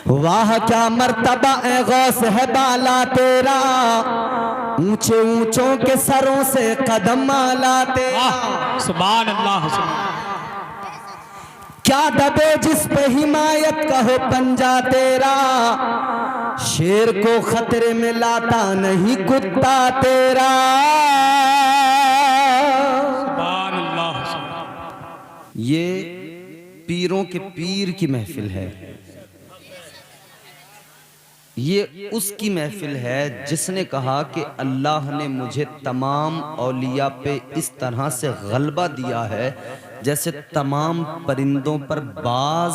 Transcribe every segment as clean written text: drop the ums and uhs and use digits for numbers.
वाह क्या मर्तबा ए गौस है बाला तेरा, ऊंचे ऊंचों के सरों से कदम आला तेरा। सुभान अल्लाह। क्या दबे जिस पे हिमायत का हो पंजा तेरा, शेर को खतरे में लाता नहीं कुत्ता तेरा। सुभान अल्लाह। ये पीरों के पीर की महफिल है, ये उसकी महफिल है जिसने कहा कि अल्लाह ने मुझे तमाम औलिया पे इस तरह से गलबा दिया है जैसे तमाम परिंदों पर बाज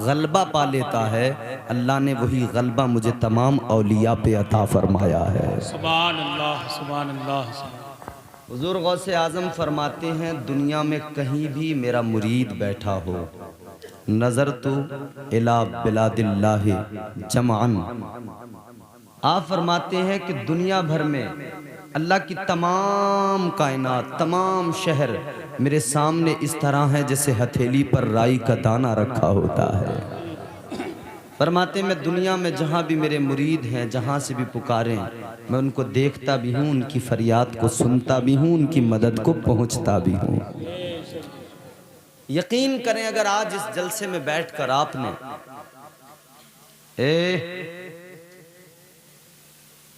गलबा पा लेता है, अल्लाह ने वही गलबा मुझे तमाम औलिया पे अता फरमाया है। सुभान अल्लाह, सुभान अल्लाह। हुजूर गौसे आज़म फरमाते हैं, दुनिया में कहीं भी मेरा मुरीद बैठा हो, नजर तो इला बिलादिल्लाहि जमान। आप फरमाते हैं कि दुनिया भर में अल्लाह की तमाम कायनात, तमाम शहर मेरे सामने इस तरह है जैसे हथेली पर राई का दाना रखा होता है। फरमाते मैं दुनिया में जहाँ भी मेरे मुरीद हैं, जहाँ से भी पुकारें, मैं उनको देखता भी हूँ, उनकी फरियाद को सुनता भी हूँ, उनकी मदद को पहुँचता भी हूँ। यकीन करें अगर आज इस जलसे में बैठकर आपने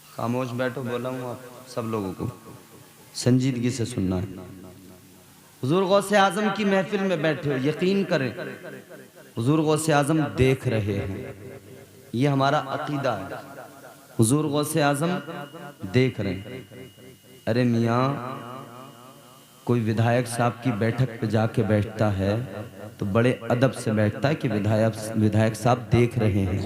खामोश बैठो, बोला हूँ आप सब लोगों को संजीदगी से सुनना है। हुजूर गौसे आजम की महफिल में बैठे हो, यकीन करें हुजूर गौसे आजम देख रहे हैं, ये हमारा अकीदा है। हुजूर गौसे आजम देख रहे हैं। अरे मियाँ, कोई विधायक साहब की बैठक पे जाके बैठता है तो बड़े अदब से बैठता है कि विधायक साहब देख रहे हैं।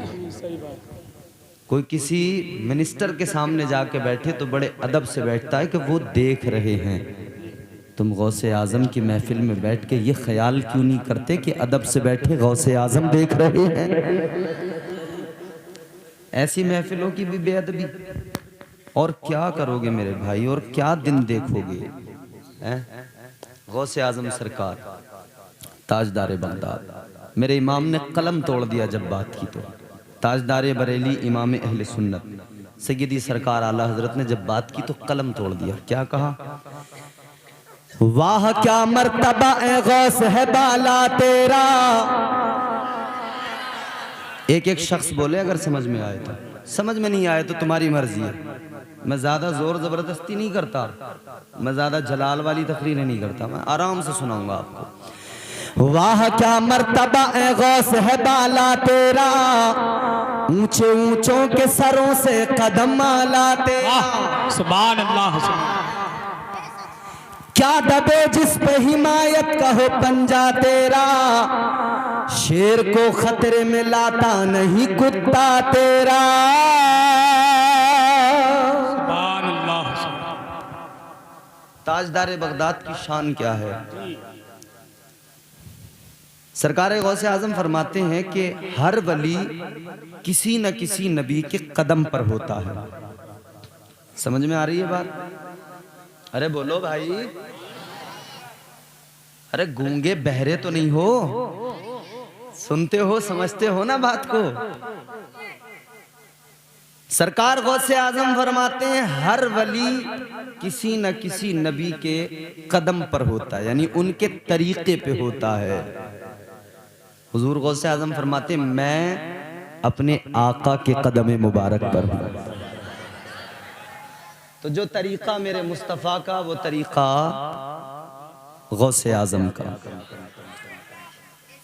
कोई किसी मिनिस्टर के सामने जाके बैठे तो बड़े अदब से बैठता है कि वो देख रहे हैं। तुम गौसे आजम की महफिल में बैठ के ये ख्याल क्यों नहीं करते कि अदब से बैठे गौसे आजम देख रहे हैं? ऐसी महफिलों की भी बेअदबी। और क्या करोगे मेरे भाई, और क्या दिन देखोगे? गौसे आजम सरकार ताजदार बगदाद, मेरे इमाम ने कलम तोड़ दिया जब बात की तो। ताजदार बरेली इमाम अहले सुन्नत सैयदी सरकार आला हजरत ने जब बात की तो कलम तोड़ दिया। क्या कहा? वाह क्या मर्तबा ए गौस है बाला तेरा। एक एक शख्स बोले अगर समझ में आए तो, समझ में नहीं आए तो तुम्हारी मर्जी है। मैं ज्यादा जोर जबरदस्ती नहीं करता, मैं ज्यादा जलाल वाली तकरीरें नहीं करता, मैं आराम से सुनाऊंगा आपको। वाह क्या मर्तबा ए गौस है बाला तेरा, ऊंचे ऊंचों के सरों से कदम आला तेरा। सुभान अल्लाह। क्या दबे जिस पे हिमायत का हो पंजा तेरा, शेर को खतरे में लाता नहीं कुत्ता तेरा। सुभान अल्लाह। ताजदार बगदाद की शान क्या है? सरकार गौसे आजम फरमाते हैं कि हर वली किसी न किसी नबी के कदम पर होता है। समझ में आ रही है बात? अरे बोलो भाई, अरे गूंगे बहरे तो नहीं हो, सुनते हो, समझते हो ना बात को। सरकार गौसे आजम फरमाते हैं हर वली किसी न किसी नबी के कदम पर होता है, यानी उनके तरीके पे होता है। हुजूर गौसे आजम फरमाते मैं अपने आका के कदम मुबारक पर हूं। तो जो तरीका मेरे मुस्तफ़ा का, वो तरीका गौसे आजम का।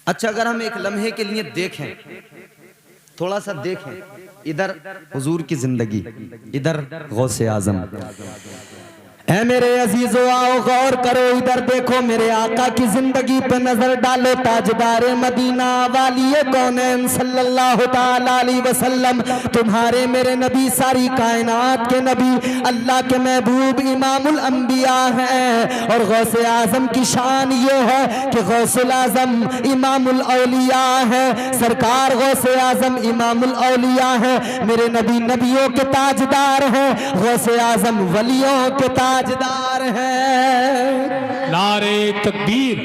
अच्छा, अगर हम एक लम्हे के लिए देखें, थोड़ा सा देखें, इधर हुजूर की जिंदगी, इधर गौसे आजम। ऐ मेरे अजीजो आओ गौर करो, इधर देखो, मेरे आका की जिंदगी पे नजर डालो। ताजदारे मदीना वालिए कौनैन सल्लल्लाहु ताला अलैहि वसल्लम, तुम्हारे मेरे नबी सारी कायनात के नबी, अल्लाह के महबूब इमामुल अंबिया हैं। और गौसे आजम की शान ये है कि गौसुल आजम इमामुल औलिया है। सरकार गौसे आजम इमामुल औलिया है। मेरे नबी नबियों के ताजदार हैं, गौसे आजम वलियों के ताजदार है। नारे तकबीर,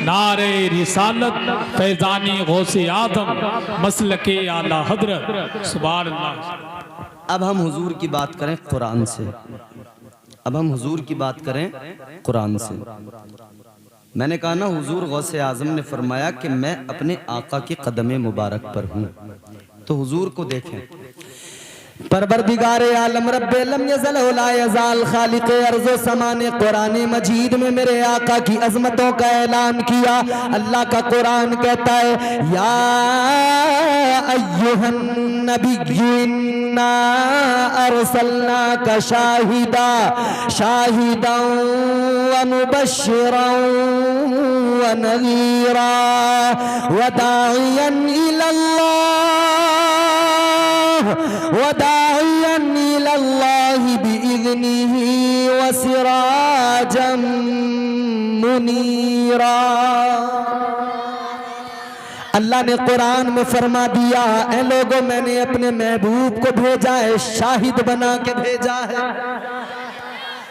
नारे रिसालत फैजानी गौसे आदम मसलके आला हजरत सुभान अल्लाह। अब हम हुजूर की बात करें कुरान से। अब हम हुजूर की बात करें कुरान से। मैंने कहा ना, हुजूर गौसे आजम ने फरमाया कि मैं अपने आका के कदम मुबारक पर हूँ। तो हुजूर को देखें, परवरदिगारे आलम रब्बे लम यज़ल ला यज़ाल खालिक़े अर्ज़ो समा ने कुरान मजीद में मेरे आका की अजमतों का ऐलान किया। अल्लाह का कुरान कहता है, या अय्युहन नबिय्यु इन्ना अरसलनाका शाहिदा शाहिदन व मुबश्शिरन व नज़ीरा व दाइयन इलल्लाह बिइज़निही व सिराजम मुनीरा। अल्लाह ने कुरान में फरमा दिया, ऐ लोगों, मैंने अपने महबूब को भेजा है, शाहिद बना के भेजा है।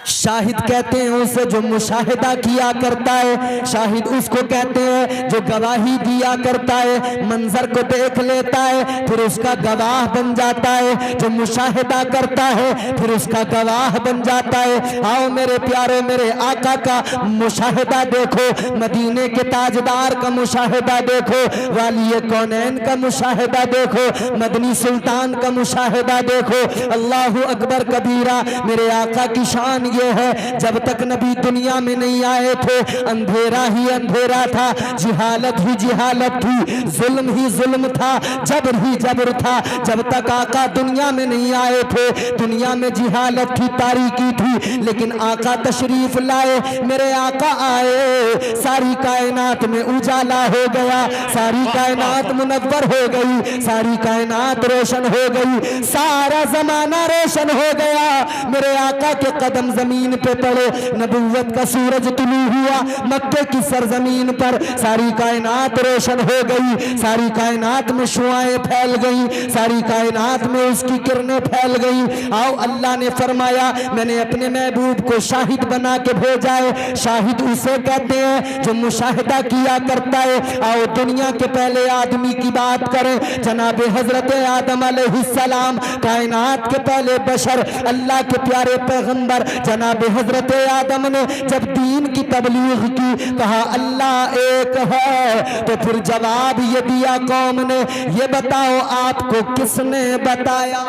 शाहिद कहते हैं उसे जो मुशाहिदा किया करता है, शाहिद उसको कहते हैं जो गवाही दिया करता है, मंजर को देख लेता है फिर उसका गवाह बन जाता है, जो मुशाहिदा करता है फिर उसका गवाह बन जाता है। आओ मेरे प्यारे, मेरे आका का मुशाहिदा देखो, मदीने के ताजदार का मुशाहिदा देखो, वाली कौनैन का मुशाहिदा देखो, मदनी सुल्तान का मुशाहिदा देखो। अल्लाहु अकबर कबीरा। मेरे आका की शान ये है, जब तक नबी दुनिया में नहीं आए थे अंधेरा ही अंधेरा था, जिहालत ही जिहालत थी, जुल्म ही जुल्म था, जबर ही जबर था। जब तक आका दुनिया में नहीं आए थे दुनिया में जिहालत थी, तारीकी थी, लेकिन आका तशरीफ लाए, मेरे आका आए, सारी कायनात में उजाला हो गया, सारी कायनात मुनव्वर हो गई, सारी कायनात रोशन हो गई, सारा जमाना रोशन हो गया। मेरे आका के कदम जमीन पे पड़े, नबुव्वत का सूरज तुलू हुआ मक्के की सरजमीन पर, सारी कायनात रोशन हो गई, सारी कायनात में शुआएं फैल गई, सारी कायनात में उसकी किरणें फैल गई। आओ, अल्लाह ने फरमाया मैंने अपने महबूब को शाहिद बना के भेजा है। शाहिद उसे कहते हैं जो मुशाहिदा किया करता है। आओ दुनिया के पहले आदमी की बात करें, जनाब हजरत आदम अलैहिस्सलाम, कायनात के पहले बशर, अल्लाह के प्यारे पैगंबर जनाब हजरत आदम ने जब दीन की तबलीग की, कहा अल्लाह एक है, तो फिर जवाब ये दिया कौम ने, ये बताओ आपको किसने बताया?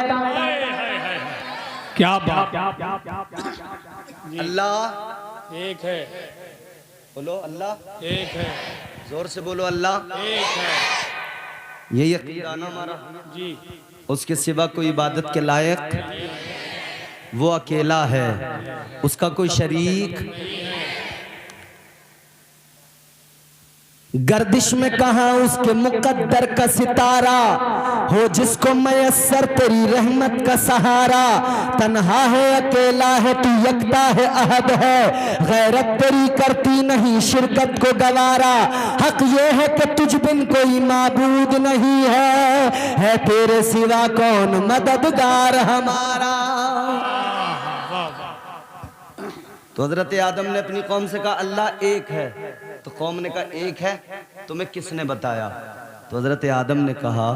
क्या बात। अल्लाह एक है, बोलो, अल्लाह एक है, जोर से बोलो, अल्लाह एक है। ये यकीन आना हमारा जी, उसके सिवा कोई इबादत के लायक, वो अकेला है, उसका कोई शरीक। गर्दिश में कहाँ उसके मुकद्दर का सितारा, हो जिसको मयस्सर तेरी रहमत का सहारा। तन्हा है, अकेला है, तू यकता है, अहद है, गैरत तेरी करती नहीं शिरकत को गवारा। हक ये है कि तुझ बिन कोई माबूद नहीं है तेरे सिवा कौन मददगार हमारा। तो हजरत आदम ने अपनी कौम से कहा अल्लाह एक है, तो कौम ने कहा एक है, तुम्हें किसने बताया? तो हजरत आदम ने कहा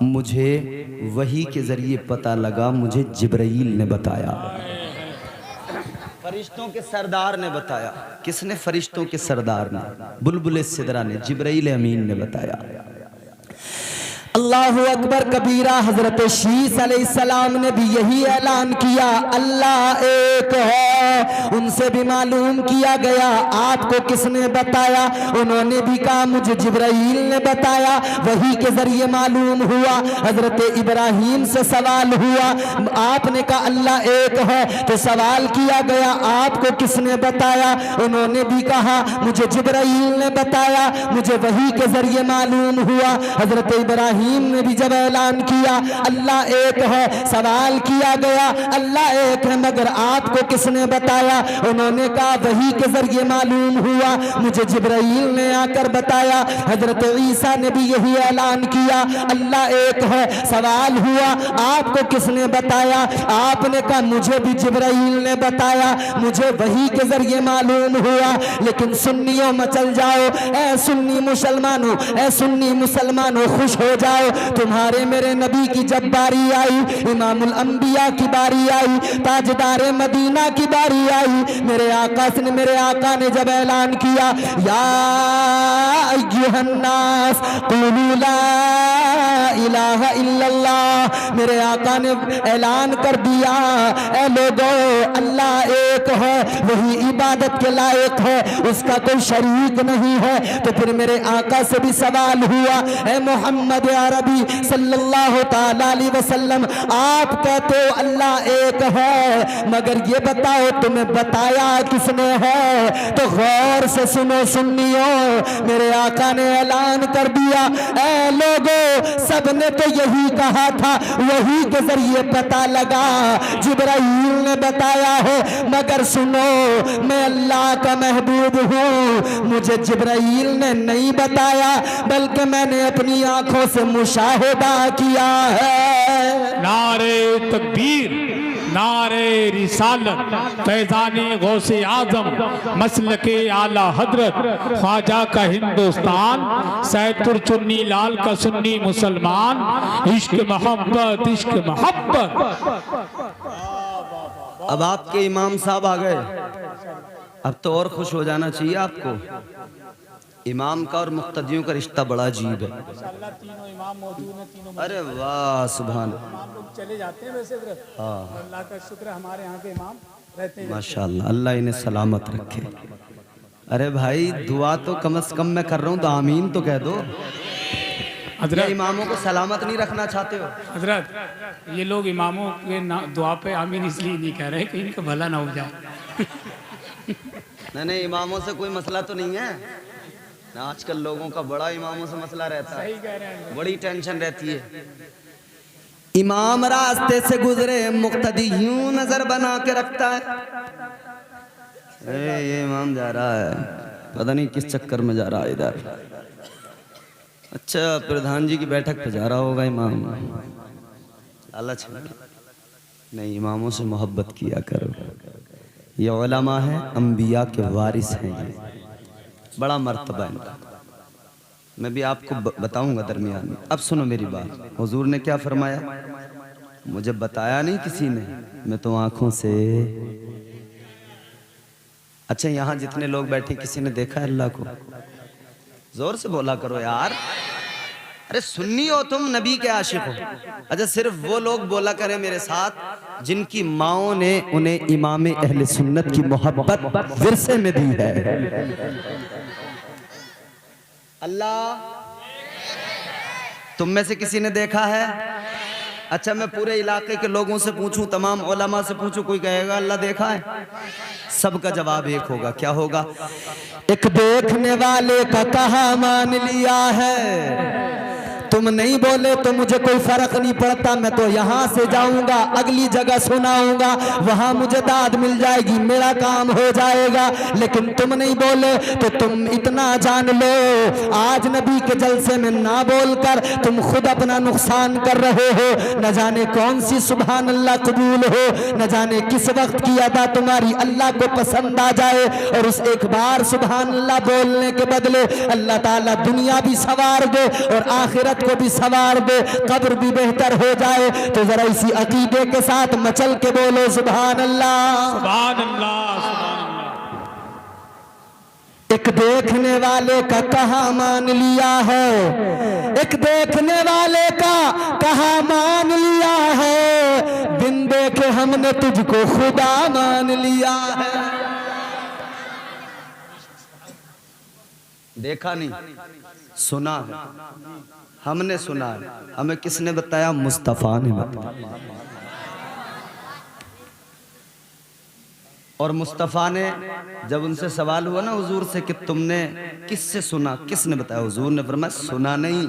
मुझे वही के जरिए पता लगा, मुझे जिब्राइल ने बताया, फरिश्तों के सरदार ने बताया। किसने? फरिश्तों के सरदार ने, बुलबुल सिदरा ने, जिब्राइल अमीन ने बताया। अल्लाहु अकबर कबीरा। हजरत शीस अलैहिस्सलाम ने भी यही ऐलान किया, अल्लाह एक है। उनसे भी मालूम किया गया आपको किसने बताया? उन्होंने भी कहा मुझे जिब्राइल ने बताया, वही के जरिए मालूम हुआ। हजरत इब्राहीम से सवाल हुआ, आपने कहा अल्लाह एक है, तो सवाल किया गया आपको किसने बताया? उन्होंने भी कहा मुझे जिब्राइल ने बताया, मुझे वही के जरिए मालूम हुआ। हजरत इब्राहीम इब्राहीम ने भी जब ऐलान किया अल्लाह एक है, सवाल किया गया अल्लाह एक है मगर आपको किसने बताया? उन्होंने कहा वही के जरिए मालूम हुआ, मुझे जिब्राईल ने आकर बताया। हजरत ईसा ने भी यही ऐलान किया अल्लाह एक है। सवाल हुआ आपको किसने बताया? आपने कहा मुझे भी जिब्राईल ने बताया, मुझे वही के जरिए मालूम हुआ। लेकिन सुन्नियों मचल जाओ, ऐ सुन्नी मुसलमानों, ऐ सुन्नी मुसलमानों खुश हो जाओ, तुम्हारे मेरे नबी की जब बारी आई, इमामुल अंबिया की बारी आई, ताजदारे मदीना की बारी आई, मेरे आका ने जब ऐलान किया या अय्युहन्नास क़ुलू ला इलाहा इल्लल्लाह, मेरे आका ने ऐलान कर दिया ऐ लोगों अल्लाह एक है, वही इबादत के लायक है, उसका कोई शरीक नहीं है। तो फिर मेरे आका से भी सवाल हुआ ऐ मोहम्मद अरबी सल्लल्लाहु ताला अलैहि वसल्लम, आप कहते हो अल्लाह एक है मगर ये बताओ तुम्हें बताया किसने है? तो गौर से सुनो सुन्नियों, मेरे आका ने ऐलान कर दिया ऐ लोगों सबने तो यही कहा था, वही के जरिए पता लगा, जिब्राईल ने बताया है, मगर सुनो मैं अल्लाह का महबूब हूँ, मुझे जिब्राईल ने नहीं बताया बल्कि मैंने अपनी आंखों से मुशाहिदा किया है। नारे तकबीर, नारे रिसालत, फैजानी गौसे आजम, मसलके आला हजरत, ख्वाजा का हिंदुस्तान, सैदपुर चुन्नी लाल का सुन्नी मुसलमान, इश्क मोहब्बत, इश्क मोहब्बत। अब आपके इमाम साहब आ गए, अब तो और खुश हो जाना चाहिए आपको। इमाम का और मुक्तदियों का रिश्ता बड़ा अजीब है। तीनों इमाम मौजूद हैं, तीनों अरे वाह सुभान, इमाम लोग चले जाते हैं वैसे, हाँ अल्लाह का शुक्र हमारे यहाँ के इमाम रहते हैं। माशाअल्लाह, अल्लाह इन्हें सलामत रखे। अरे भाई दुआ तो कम से कम मैं कर रहा हूँ, तो आमीन तो कह दो। हजरत इमामों को सलामत नहीं रखना चाहते हो? हजरत ये लोग इमामों के दुआ पे आमीन इसलिए नहीं कह रहे कि इनका भला ना हो जाए। नहीं, इमामों से कोई मसला तो नहीं है ना, आजकल लोगों का बड़ा इमामों से मसला रहता है, सही कह रहे हैं। बड़ी टेंशन रहती है। इमाम रास्ते से गुजरे, मुक्तदी यूं नजर बना के रखता है, ये इमाम जा रहा है, पता नहीं किस चक्कर में जा रहा है इधर। अच्छा प्रधान जी की बैठक पे जा रहा होगा इमाम, लालच नहीं, इमामों से मोहब्बत किया करो। ये उलमा है, अंबिया के वारिस हैं, ये बड़ा मर्तबा इनका। मैं भी आपको बताऊंगा दरमियान में। अब सुनो मेरी बात, हुजूर ने क्या फरमाया? मुझे बताया नहीं किसी ने, मैं तो आंखों से। अच्छा यहाँ जितने लोग बैठे किसी ने देखा है अल्लाह को? जोर से बोला करो यार। अरे सुन्नी हो तुम, नबी के आशिक हो। अच्छा सिर्फ वो लोग बोला करें मेरे साथ जिनकी माओं ने उन्हें इमाम अहले सुन्नत की मोहब्बत विरसे में दी है। अल्लाह तुम में से किसी ने देखा है? अच्छा मैं पूरे इलाके के लोगों से पूछूं, तमाम उलमा से पूछूं, कोई कहेगा अल्लाह देखा है? सबका जवाब एक होगा, क्या होगा? एक देखने वाले का कहा मान लिया है, तुम नहीं बोले तो मुझे कोई फर्क नहीं पड़ता, मैं तो यहाँ से जाऊंगा, अगली जगह सुनाऊंगा, वहां मुझे दाद मिल जाएगी, मेरा काम हो जाएगा। लेकिन तुम नहीं बोले तो तुम इतना जान लो, आज नबी के जलसे में ना बोलकर तुम खुद अपना नुकसान कर रहे हो। न जाने कौन सी सुभान अल्लाह कबूल हो, न जाने किस वक्त की अदा तुम्हारी अल्लाह को पसंद आ जाए, और उस एक बार सुभान अल्लाह बोलने के बदले अल्लाह ताला दुनिया भी सवार दे और आखिरत को भी सवार दे, कब्र भी बेहतर हो जाए। तो जरा इसी अकीदे के साथ मचल के बोलो सुभान अल्लाह, सुभान अल्लाह, सुभान अल्लाह। एक देखने वाले का कहा मान लिया है, एक देखने वाले का कहा मान लिया है, बिन देखे हमने तुझको खुदा मान लिया है। देखा नहीं, सुना है, हमने सुना है। हमें किसने बताया? मुस्तफ़ा ने बताया। और मुस्तफ़ा ने जब उनसे सवाल हुआ ना हुजूर से कि तुमने किससे सुना, किसने बताया? हुजूर ने फरमाया सुना नहीं,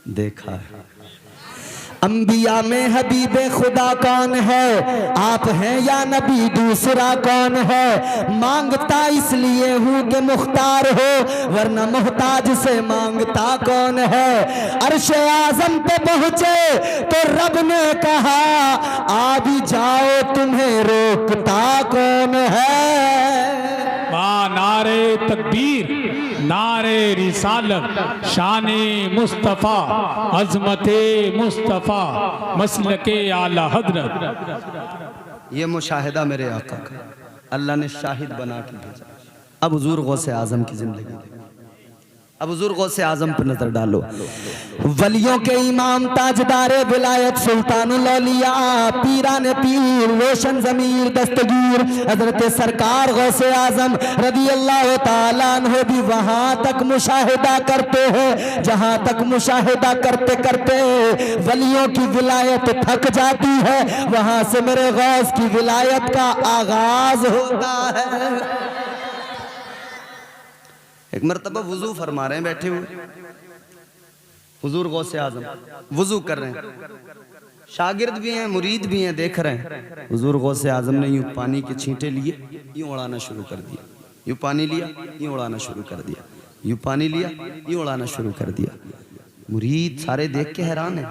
देखा है। अंबिया में हबीब खुदा कौन है, आप हैं या नबी दूसरा कौन है। मांगता इसलिए हूँ कि मुख्तार हो, वरना मोहताज से मांगता कौन है। अर्शे आजम पे पहुँचे तो रब ने कहा आ भी जाओ, तुम्हें रोकता कौन है। नारे तकबीर, नारे रिसालत, शाने मुस्तफ़ा, अज़मते मुस्तफ़ा, मसलके आला हज़रत। ये मुशाहिदा मेरे आका का अल्लाह ने शाहिद बना के भेजा। अब हुजूर गौसे आजम की जिंदगी देखो। अब हुजूर गौसे आजम पर नजर डालो। वलियों के इमाम ताजदारे विलायत सुल्तानुल औलिया पीराने पीर रोशन ज़मीर दस्तगीर हजरत सरकार गौसे आजम रदी अल्लाह ताला अन्हु भी वहाँ तक मुशाहिदा करते हैं जहाँ तक मुशाहिदा करते करते वलियों की विलायत थक जाती है, वहाँ से मेरे गौस की विलायत का आगाज होता है। एक मरतबा वुजू फरमा रहे हैं बैठे हुए हुजूर गौसे आजम, वुजू कर रहे हैं, शागिर्द भी हैं मुरीद भी हैं, देख रहे हैं। हुजूर गौसे आजम ने यूं पानी के छींटे लिए, यूं उड़ाना शुरू कर दिया, यूं पानी लिया, यूं उड़ाना शुरू कर दिया, यूं पानी लिया, यूं उड़ाना शुरू कर दिया। मुरीद सारे देख के हैरान है,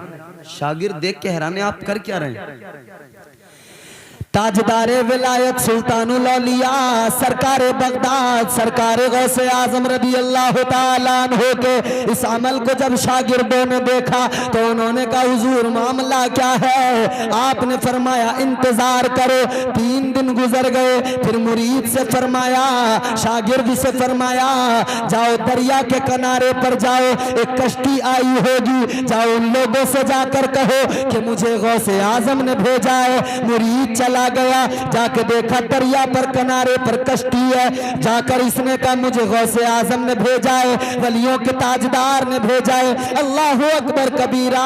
शागिर्द देख के हैरान है, आप कर क्या रहे हैं। ताजदारे विलायत सुल्तानुल औलिया सरकार बगदाद सरकार गौसे आजम रदी अल्लाह ताला अन्हु के इस अमल को जब शागिर्दों ने देखा तो उन्होंने कहा हुजूर मामला क्या है। आपने फरमाया इंतजार करो। 3 दिन गुजर गए, फिर मुरीद से फरमाया, शागिर्द से फरमाया जाओ दरिया के किनारे पर जाओ, एक कश्ती आई होगी, जाओ उन लोगों से जाकर कहो कि मुझे गौसे आजम ने भेजा है। मुरीद चला गया, जाके देखा दरिया पर किनारे पर कश्ती है, जाकर इसने कहा मुझे गौसे आजम ने भेजा है, वलियों के ताजदार ने भेजा है। अल्लाह अकबर कबीरा।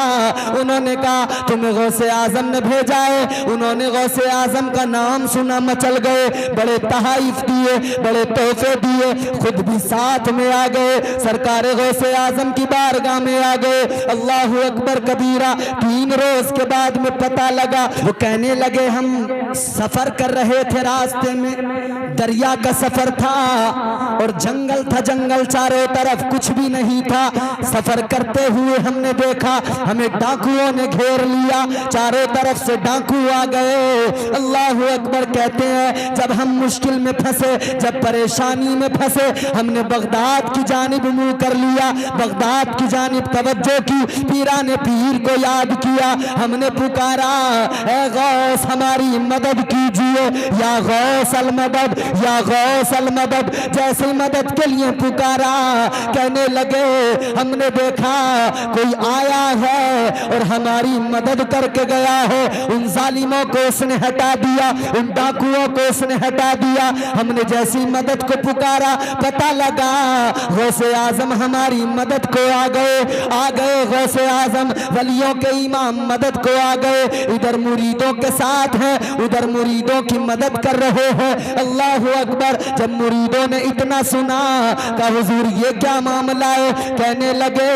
उन्होंने कहा तुम्हें गौसे आजम ने भेजा है। उन्होंने गौसे आजम का नाम सुना, मचल गए, बड़े तहाइफ दिए, बड़े तोहफे दिए, खुद भी साथ में आ गए, सरकार गौसे आजम की बारगाह में आ गए। अल्लाह अकबर कबीरा। 3 रोज के बाद में पता लगा, वो कहने लगे हम सफर कर रहे थे, रास्ते में दरिया का सफर था और जंगल था, जंगल चारों तरफ कुछ भी नहीं था। सफर करते हुए हमने देखा हमें डाकुओं ने घेर लिया, चारों तरफ से डाकू आ गए। अल्लाह अकबर। कहते हैं जब हम मुश्किल में फंसे, जब परेशानी में फंसे, हमने बगदाद की जानिब मुंह कर लिया, बगदाद की जानिब तवज्जो की, पीराने पीर को याद किया, हमने पुकारा ऐ गौस हमारी मदद कीजिए, या गौस अल मदद, या गौस अल मदद। जैसे मदद के लिए पुकारा, कहने लगे हमने देखा कोई आया है और हमारी मदद करके गया है, उन जालिमों को उसने हटा दिया, उन डाकुओं को उसने हटा दिया। हमने जैसी मदद को पुकारा, पता लगा गौसे आजम हमारी मदद को आ गए गौसे आजम वलियों के इमाम मदद को आ गए। इधर मुरीदों के साथ हैं, उधर मुरीदों की मदद कर रहे हैं। अल्लाह अकबर। जब मुरीदों ने इतना सुना कहा हुजूर ये क्या मामला है। कहने लगे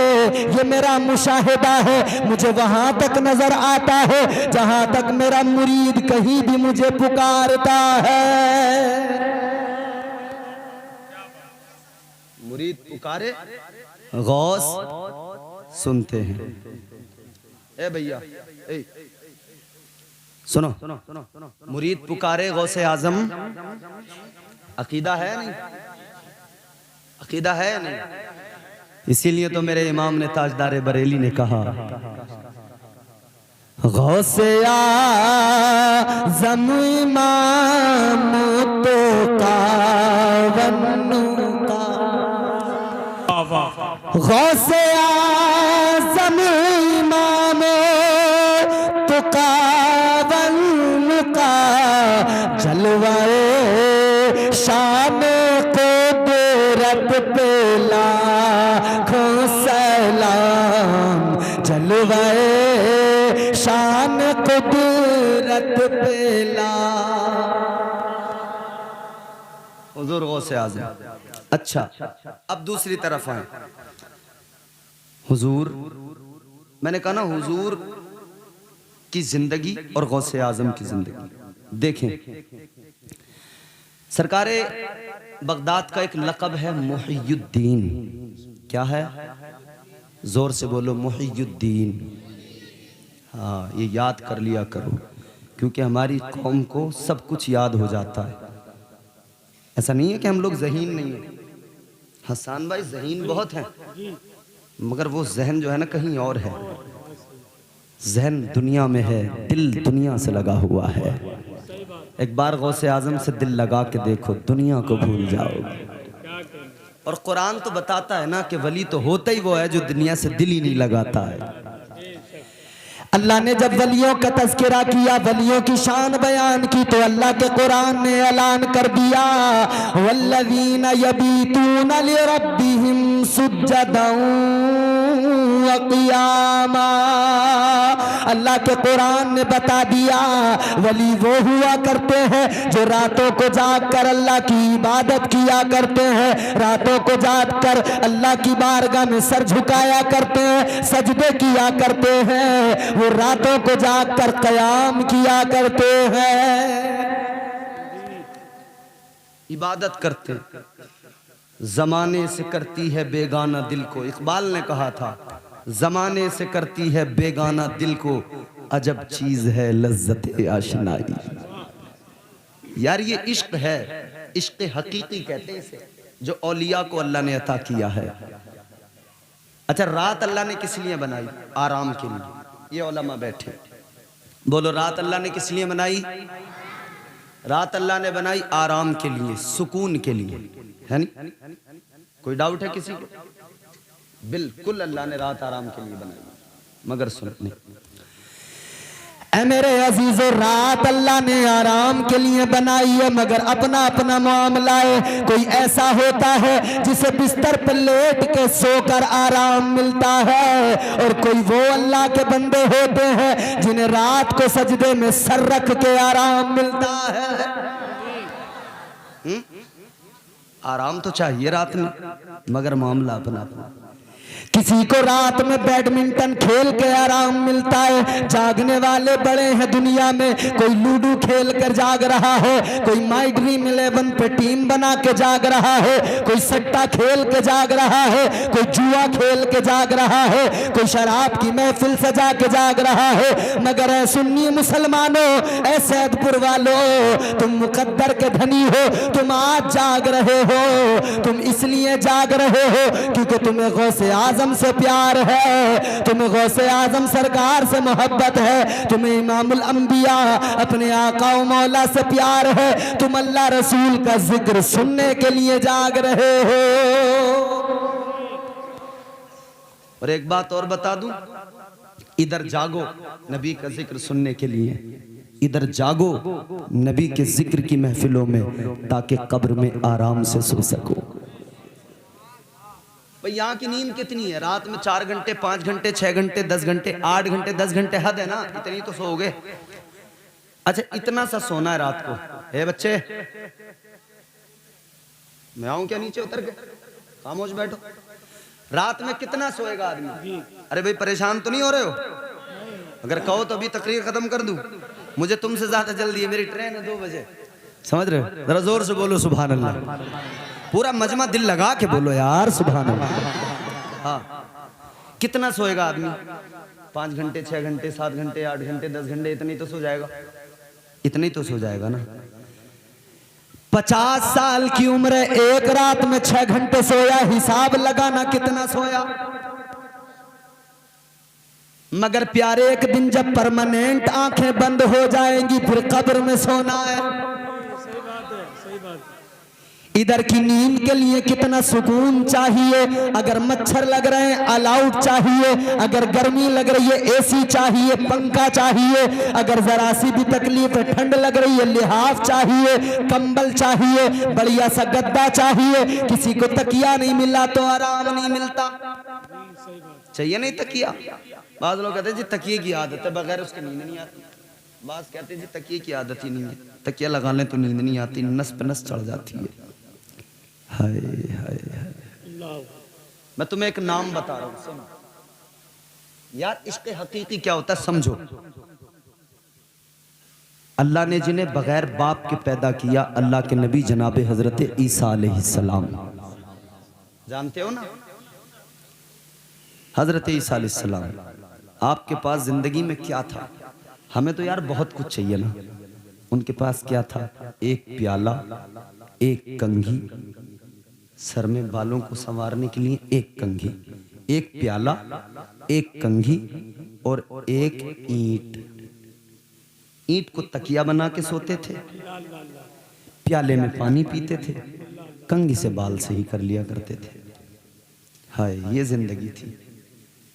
ये मेरा मुशाहिदा है, मुझे वहां तक नजर आता है जहां तक मेरा मुरीद कहीं भी मुझे पुकारता है। मुरीद पुकारे गौस सुनते हैं। ए भैया सुनो, मुरीद पुकारे गौसे आजम, अकीदा है नहीं, अकीदा है नहीं। इसीलिए तो मेरे इमाम ने ताजदार बरेली ने कहा गौसे आज़म इमाम तो कावन्नु का, गौसे आज़म इमाम तो कावन्नु का, जलवाए शान को बेरत पे लाखों सलाम, जलवाए शान कुदरत पेला। हुजूर गौसे आज़म। अच्छा अब दूसरी तरफ आए। हुजूर मैंने कहा ना हुजूर की जिंदगी और गौसे आजम की जिंदगी देखें। सरकारे बगदाद का एक लक़ब है मुहियुद्दीन। क्या है? जोर से बोलो, मुहियुद्दीन। हाँ, ये याद कर लिया करो, क्योंकि हमारी कौम को सब कुछ याद हो जाता है। ऐसा नहीं है कि हम लोग ज़हीन नहीं है। हसन भाई ज़हीन बहुत हैं, मगर वो जहन जो है ना कहीं और है। जहन दुनिया में है, दिल दुनिया से लगा हुआ है। एक बार गौसे आजम से दिल लगा के देखो, दुनिया को भूल जाओगे। और कुरान तो बताता है ना कि वली तो होता ही वो है जो दुनिया से दिल ही नहीं लगाता है। अल्लाह ने जब वलियों का तज़किरा किया, वलियों की शान बयान की, तो अल्लाह के कुरान ने ऐलान कर दिया, वल्लज़ीना यबीतूना लिरब्बिहिम सुज्जदन व क़ियामा। अल्लाह के कुरान ने बता दिया, वली वो हुआ करते हैं जो रातों को जाग कर अल्लाह की इबादत किया करते हैं, रातों को जाग कर अल्लाह की बारगाह में सर झुकाया करते हैं, सजदे किया करते हैं, वो रातों को जाग कर क़याम किया करते हैं, इबादत करते। जमाने से करती है बेगाना दिल को, इकबाल ने कहा था, जमाने से करती है बेगाना दिल को, अजब चीज है लज्जत आशनाई। यार ये इश्क है, इश्क हकीकी कहते हैं इसे, जो औलिया को अल्लाह ने अता किया है। अच्छा, रात अल्लाह ने किस लिए बनाई? आराम के लिए। ये उलमा बैठे, बोलो रात अल्लाह ने किस लिए बनाई? रात अल्लाह ने बनाई आराम के लिए, सुकून के लिए, है नहीं? कोई डाउट है किसी को? बिल्कुल अल्लाह ने रात आराम के लिए बनाई। मगर सुनने ऐ मेरे अजीजों, रात अल्लाह ने आराम के लिए बनाई है, मगर अपना अपना मामला है। कोई ऐसा होता है जिसे बिस्तर पर लेट के सोकर आराम मिलता है, और कोई वो अल्लाह के बंदे होते हैं जिन्हें रात को सजदे में सर रख के आराम मिलता है। आराम तो चाहिए रात में, मगर मामला अपना अपना। किसी को रात में बैडमिंटन खेल के आराम मिलता है, जागने वाले बड़े हैं दुनिया में। कोई लूडो खेल कर जाग रहा है, कोई माई ड्रीम 11 पे टीम बना के जाग रहा है, कोई सट्टा खेल के जाग रहा है, कोई जुआ खेल के जाग रहा है, कोई शराब की महफिल सजा के जाग रहा है। मगर ऐ सुन्नी मुसलमानों, ऐ सैदपुर वालों, तुम मुकद्दर के धनी हो, तुम आज जाग रहे हो। तुम इसलिए जाग रहे हो क्योंकि तुम्हें गौसे आज़म से प्यार है, तुम्हें गौसे आज़म सरकार से मोहब्बत है, तुम्हें इमामुल अंबिया अपने आका व मौला से प्यार है, तुम अल्लाह रसूल का जिक्र सुनने के लिए जाग रहे हो। और एक बात और बता दूं, इधर जागो नबी का जिक्र सुनने के लिए, इधर जागो नबी के जिक्र की महफिलों में, ताकि कब्र में आराम से सो सको। भाई यहाँ की नींद कितनी है? रात में 4 घंटे, 5 घंटे, 6 घंटे, 10 घंटे, 8 घंटे, 10 घंटे हद है ना? इतनी तो सोओगे। अच्छा, इतना सा सोना है रात को? हे बच्चे, मैं आऊं क्या नीचे उतर के? खामोश बैठो। रात में कितना सोएगा आदमी? अरे भाई परेशान तो नहीं हो रहे हो? अगर कहो तो अभी तकरीर खत्म कर दूं। मुझे तुमसे ज्यादा जल्दी है, मेरी ट्रेन है 2 बजे। समझ रहे हो? जरा जोर से बोलो सुभान अल्लाह। पूरा मजमा दिल लगा के बोलो यार सुभान अल्लाह। हाँ, कितना सोएगा आदमी? 5 घंटे, 6 घंटे, 7 घंटे, 8 घंटे, 10 घंटे, इतनी तो सो जाएगा। इतनी तो सो जाएगा ना। 50 साल की उम्र है, एक रात में 6 घंटे सोया, हिसाब लगाना कितना सोया। मगर प्यारे, एक दिन जब परमानेंट आंखें बंद हो जाएंगी, फिर कब्र में सोना है। सही बात है, सही बात। इधर की नींद के लिए कितना सुकून चाहिए। अगर मच्छर लग रहे हैं ऑल आउट चाहिए, अगर गर्मी लग रही है एसी चाहिए, पंखा चाहिए, अगर जरा सी भी तकलीफ है, ठंड लग रही है, लिहाफ चाहिए, कंबल चाहिए, बढ़िया सा गद्दा चाहिए। किसी को तकिया नहीं मिला तो आराम नहीं मिलता। चाहिए नहीं तकिया? बाद लोग कहते हैं जी तकिए की आदत है, बगैर उसके नींद नहीं आती। बात कहते हैं जी तकिए की आदत ही नहीं है, तकिया लगा लें तो नींद नहीं आती, नस पे नस चढ़ जाती है। हाय हाय हाय। मैं तुम्हें एक नाम बता रहा हूँ, सुनो। यार इश्क हकीकी क्या होता है समझो। अल्लाह ने जिन्हें बगैर बाप के पैदा किया, अल्लाह के नबी जनाब हजरत ईसा अलैहिस्सलाम, जानते हो ना हजरत ईसा अलैहिस्सलाम, आपके पास जिंदगी में क्या था? हमें तो यार बहुत कुछ चाहिए ना, उनके पास क्या था? एक प्याला, एक कंघी, सर में बालों को संवारने के लिए एक कंघी, एक प्याला, एक कंघी और एक ईंट। ईंट को तकिया बना के सोते थे, प्याले में पानी पीते थे, कंघी से बाल सही कर लिया करते थे। हाय ये जिंदगी थी।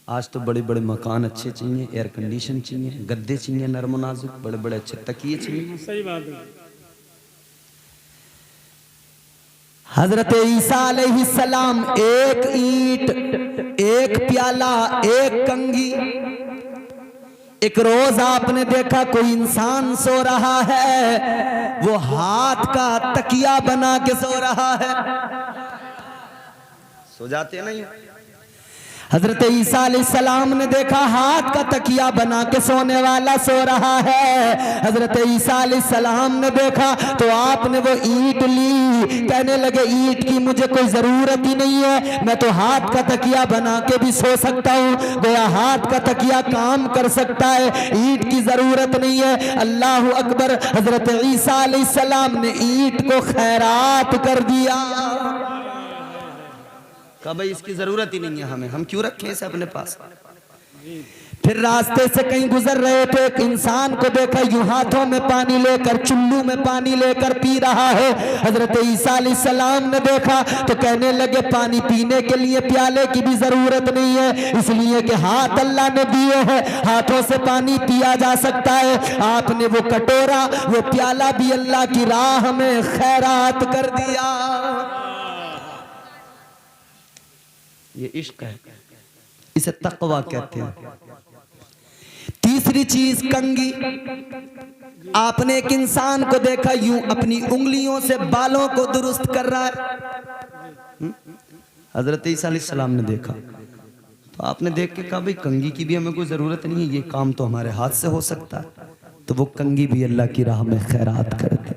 आज तो बड़े बड़े मकान अच्छे चाहिए, एयर कंडीशन चाहिए, गद्दे चाहिए नरम नाजुक, बड़े बड़े अच्छे तकिए चाहिए। सही बात है। हजरत ईसा अलैहिस्सलाम एक ईंट, एक प्याला, एक कंघी। एक रोज आपने देखा कोई इंसान सो रहा है, वो हाथ का तकिया बना के सो रहा है। सो जाते हैं नहीं? हजरत ईसा अलैहिस्सलाम ने देखा हाथ का तकिया बना के सोने वाला सो रहा है। हजरत ईसा अलैहिस्सलाम ने देखा तो आपने वो ईंट ली, कहने लगे ईंट की मुझे कोई जरूरत ही नहीं है, मैं तो हाथ का तकिया बना के भी सो सकता हूँ। गोया हाथ का तकिया काम कर सकता है, ईंट की जरूरत नहीं है। अल्लाह अकबर। हजरत ईसा अलैहिस्सलाम ने ईंट को खैरात कर दिया। कहा भाई इसकी जरूरत ही नहीं है हमें, हम क्यों रखें इसे अपने पास। फिर रास्ते से कहीं गुजर रहे थे, एक इंसान को देखा यूं हाथों में पानी लेकर, चुल्लू में पानी लेकर पी रहा है। हजरत ईसा अलैहिस्सलाम ने देखा तो कहने लगे पानी पीने के लिए प्याले की भी जरूरत नहीं है, इसलिए कि हाथ अल्लाह ने दिए हैं, हाथों से पानी पिया जा सकता है। आपने वो कटोरा, वो प्याला भी अल्लाह की राह में खैरात कर दिया। ये इश्क है, इसे तकवा कहते हैं। तीसरी चीज कंघी। आपने एक इंसान को देखा यूं अपनी उंगलियों से बालों को दुरुस्त कर रहा है। हजरत ईसा अलैहिस्सलाम ने देखा तो आपने देख के कहा भाई कंघी की भी हमें कोई जरूरत नहीं है, ये काम तो हमारे हाथ से हो सकता है। तो वो कंघी भी अल्लाह की राह में खैरात कर दी।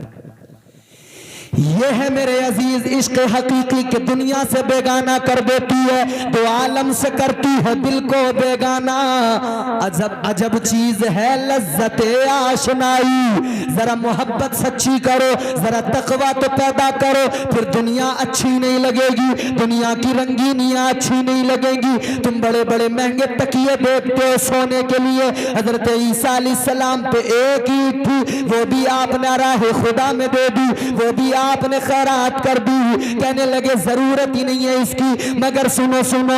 ये है मेरे अजीज इश्क हकीकी के दुनिया से बेगाना कर देती है, दो आलम से करती है दिल को बेगाना। अजब अजब चीज है लज्जते आशनाई। जरा मोहब्बत सच्ची करो, जरा तकवा तो पैदा करो, फिर दुनिया अच्छी नहीं लगेगी, दुनिया की रंगीनियां अच्छी नहीं लगेगी। तुम बड़े बड़े महंगे तकिए देखते हो सोने के लिए, हजरत ईसा अलैहिस्सलाम पे एक ईंट थी, वो भी आपने राह खुदा में दे दी, वो भी आपने खैरात कर दी। कहने लगे जरूरत ही नहीं है इसकी, मगर सुनो सुनो,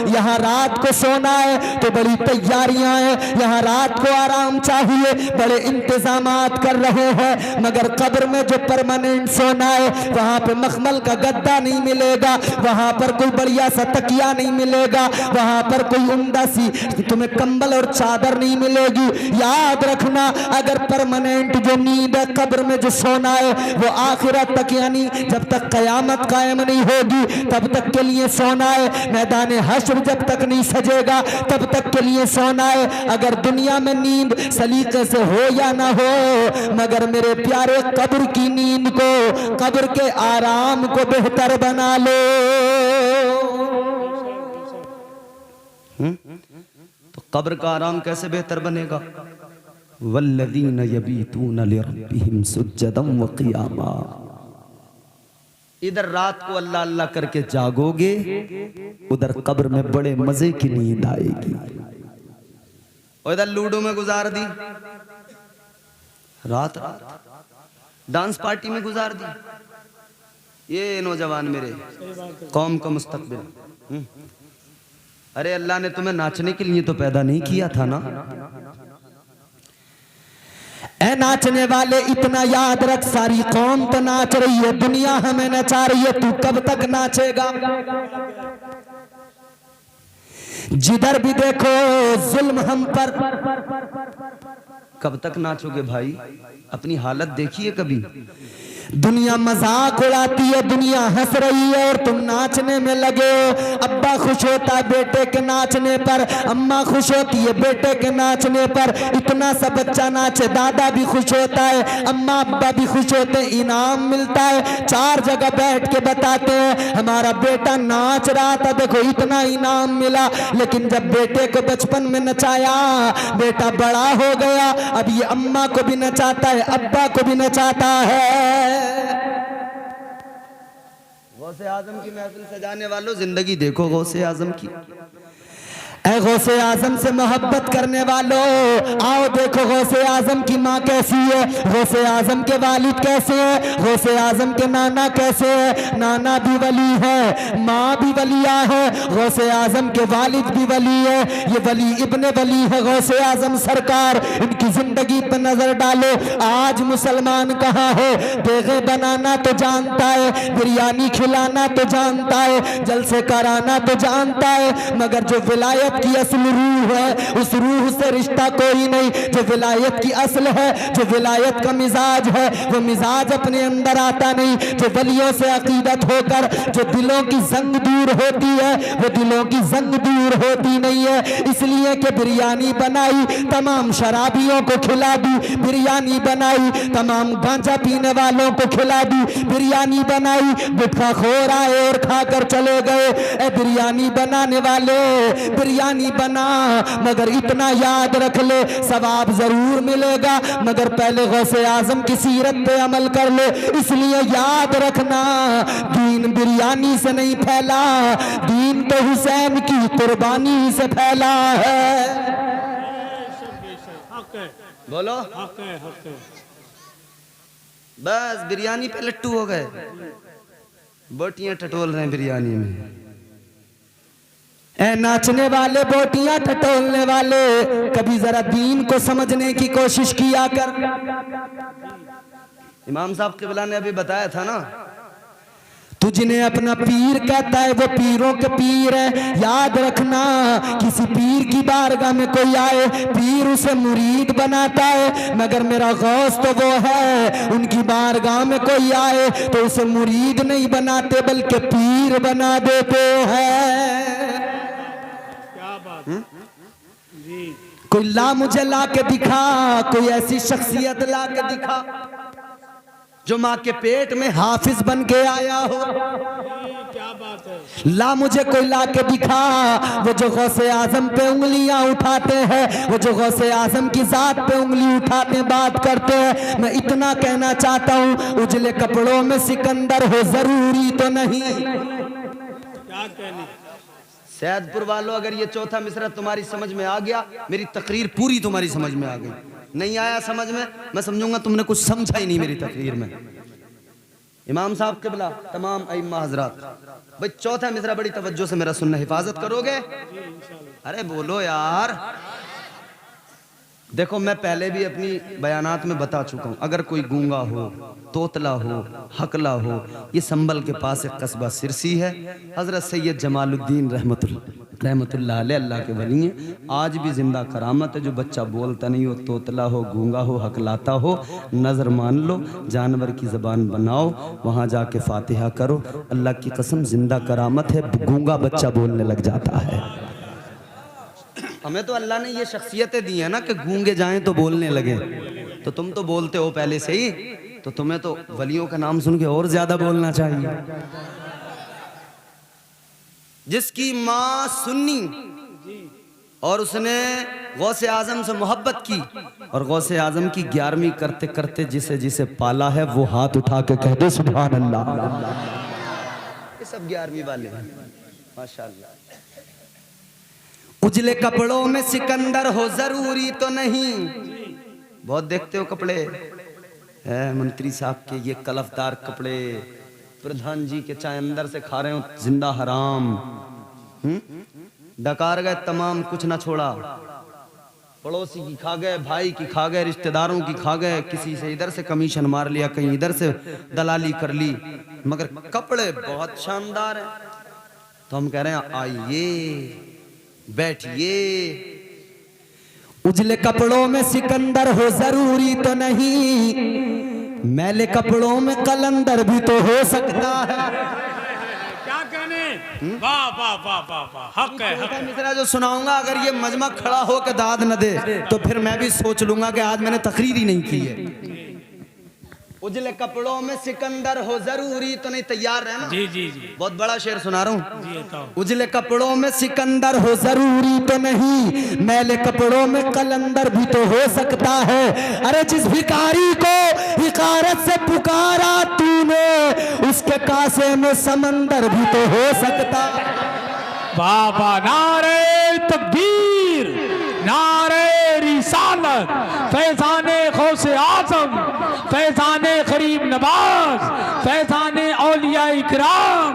यहाँ रात को सोना है तो बड़ी तैयारियां हैं, यहाँ रात को आराम चाहिए, बड़े इंतजामात कर रहे हैं। मगर कब्र में जो परमानेंट सोना है, वहां पे मखमल का गद्दा नहीं मिलेगा, वहां पर कोई बढ़िया सा तकिया नहीं मिलेगा, वहां पर कोई उम्दा सी तुम्हें कंबल और चादर नहीं मिलेगी। याद रखना, अगर परमानेंट जो नींद है कब्र में जो सोना है, वो आखिरत तक यानी जब तक कयामत कायम नहीं होगी तब तक के लिए सोना है। मैदान हश्र जब तक नहीं सजेगा तब तक के लिए सोना है। अगर दुनिया में नींद सलीके से हो या ना हो, मगर मेरे प्यारे कब्र की नींद को, कब्र के आराम को बेहतर बना लो। तो कब्र का आराम कैसे बेहतर बनेगा? वल्लज़ीन यबीतून लिरब्बिहिम सुज्जदन व क़ियामा। इधर रात को अल्लाह अल्लाह करके जागोगे, उधर कब्र में बड़े मजे की नींद आएगी। और इधर लूडो में गुजार दी रात, डांस पार्टी में गुजार दी। ये नौजवान मेरे कौम का मुस्तकबिल। अरे अल्लाह ने तुम्हें नाचने के लिए तो पैदा नहीं किया था ना। ऐ नाचने वाले इतना याद रख, सारी कौम तो नाच रही है, दुनिया हमें नचा रही है, तू कब तक नाचेगा? जिधर भी देखो जुल्म हम पर। कब तक नाचोगे भाई? अपनी हालत देखिए कभी। दुनिया मजाक उड़ाती है, दुनिया हंस रही है और तुम नाचने में लगे हो। अब्बा खुश होता है बेटे के नाचने पर, अम्मा खुश होती है बेटे के नाचने पर। इतना सा बच्चा नाचे, दादा भी खुश होता है, अम्मा अब्बा भी खुश होते हैं, इनाम मिलता है। 4 जगह बैठ के बताते हैं हमारा बेटा नाच रहा था, देखो इतना इनाम मिला। लेकिन जब बेटे को बचपन में नचाया, बेटा बड़ा हो गया, अब ये अम्मा को भी नचाता है, अब्बा को भी नचाता है। गौसे आजम की महफिल सजाने वालों, जिंदगी देखो गौसे आजम की। ऐ गौसे आजम से मोहब्बत करने वालों, आओ देखो गौसे आजम की माँ कैसी है, गौसे आजम के वालिद कैसे हैं, गौसे आजम के नाना कैसे हैं। नाना भी वली है, माँ भी वलिया है, गौसे आजम के वालिद भी वली है। ये वली इब्ने वली है गौसे आजम सरकार। इनकी जिंदगी पर नजर डालो, आज मुसलमान कहाँ है। देगे बनाना तो जानता है, बिरयानी खिलाना तो जानता है, जलसे कराना तो जानता है, मगर जो विलायत की असल रूह है, उस रूह से रिश्ता कोई नहीं। जो विलायत की असल है, जो विलायत का मिजाज है, वो मिजाज अपने अंदर आता नहीं। जो वलियों से अकीदत होकर जो दिलों की जंग दूर होती है, वो दिलों की जंग दूर होती नहीं है। इसलिए कि बिरयानी बनाई, तमाम शराबियों को खिला दी, बिरयानी बनाई, तमाम गांजा पीने वालों को खिला दी, बिरयानी बनाई, गुटखा खोर आए और खाकर चले गए। ए बिरयानी बनाने वाले, बिरयानी बना, मगर इतना याद रख ले, सवाब जरूर मिलेगा, मगर पहले गौसे आजम की सीरत पे अमल कर ले। इसलिए याद रखना, दीन बिरयानी से नहीं फैला, दीन तो हुसैन की कुर्बानी से फैला है। बोलो बस बिरयानी पे लट्टू हो गए, बोटियां टटोल रहे हैं बिरयानी में। ऐ नाचने वाले, बोटियां टटोलने वाले, कभी जरा दीन को समझने की कोशिश किया कर। इमाम साहब क़िबला ने अभी बताया था ना, तू जिन्हें अपना पीर कहता है वो पीरों के पीर है। याद रखना, किसी पीर की बारगाह में कोई आए, पीर उसे मुरीद बनाता है, मगर मेरा गौस तो वो है, उनकी बारगाह में कोई आए तो उसे मुरीद नहीं बनाते बल्कि पीर बना देते हैं। कोई ला मुझे ला के दिखा, कोई ऐसी शख्सियत ला के दिखा जो माँ के पेट में हाफिज बन के आया हो। क्या बात है। ला मुझे कोई ला के दिखा, वो जो गौसे आजम पे उंगलियां उठाते हैं, वो जो गौसे आजम की जात पे उंगली उठाते बात करते हैं। मैं इतना कहना चाहता हूँ, उजले कपड़ों में सिकंदर हो जरूरी तो नहीं। क्या कहने सैदपुर वालों, अगर ये चौथा मिसरा तुम्हारी समझ में आ गया, मेरी तकरीर पूरी तुम्हारी समझ में आ गई। नहीं आया समझ में, मैं समझूंगा तुमने कुछ समझा ही नहीं मेरी तकरीर में। इमाम साहब क़िबला, तमाम अइम्मा हजरात, भाई चौथा मिसरा बड़ी तवज्जो से मेरा सुनना, हिफाजत करोगे? अरे बोलो यार। देखो मैं पहले भी अपनी बयानात में बता चुका हूँ, अगर कोई गूंगा हो, तोतला हो, हकला हो, ये संभल के पास एक कस्बा सिरसी है। हजरत सैयद जमालुद्दीन रहमतुल्लाह अलैह अल्लाह के वली हैं। आज भी जिंदा करामत है, जो बच्चा बोलता नहीं हो, तोतला हो, गूंगा हो, हकलाता हो, नज़र मान लो, जानवर की ज़बान बनाओ, वहाँ जाके फातिहा करो, अल्लाह की कसम जिंदा करामत है, गूंगा बच्चा बोलने लग जाता है। हमें तो अल्लाह ने ये शख्सियतें दी है ना कि गूंगे जाएं तो बोलने लगे, तो तुम तो बोलते हो पहले से ही, तो तुम्हें तो वलियों का नाम सुन के और ज्यादा बोलना चाहिए। जिसकी माँ सुन्नी और उसने गौसे आजम से मोहब्बत की, और गौसे आजम की 11वीं करते करते जिसे जिसे पाला है वो हाथ उठा के कह दे सुभान अल्लाह। ये सब 11वीं वाले हैं माशाअल्लाह। उजले कपड़ों में सिकंदर हो जरूरी तो नहीं। बहुत देखते हो कपड़े मंत्री साहब के, ये कलफदार कपड़े, प्रधान जी के चाहे अंदर से खा रहे हो जिंदा हराम, डकार गए तमाम, कुछ ना छोड़ा, पड़ोसी की खा गए, भाई की खा गए, रिश्तेदारों की खा गए, किसी से इधर से कमीशन मार लिया, कहीं इधर से दलाली कर ली, मगर कपड़े बहुत शानदार हैं। तो हम कह रहे हैं आइए बैठिए। उजले कपड़ों में सिकंदर हो जरूरी तो नहीं, मैले कपड़ों में कलंदर भी तो हो सकता है। क्या कहने, वाह वाह वाह वाह वाह, हक है हक है। मिसरा जो सुनाऊंगा अगर ये मजमा खड़ा हो के दाद न दे तो फिर मैं भी सोच लूंगा कि आज मैंने तकरीर ही नहीं की है। उजले कपड़ों में सिकंदर हो जरूरी तो नहीं, तैयार रहना। जी जी जी बहुत बड़ा शेर सुना रहा हूँ। जी तो उजले कपड़ों में सिकंदर हो जरूरी तो नहीं, मैले कपड़ों में कलंदर भी तो हो सकता है। अरे जिस भिखारी को हिकारत से पुकारा तूने, उसके कासे में समंदर भी तो हो सकता है। बाबा नारे तकबीर, नारे रिसालत, फैजाने गौसे आजम, फैजाने गरीब नवाज, फैजाने औलिया इकराम,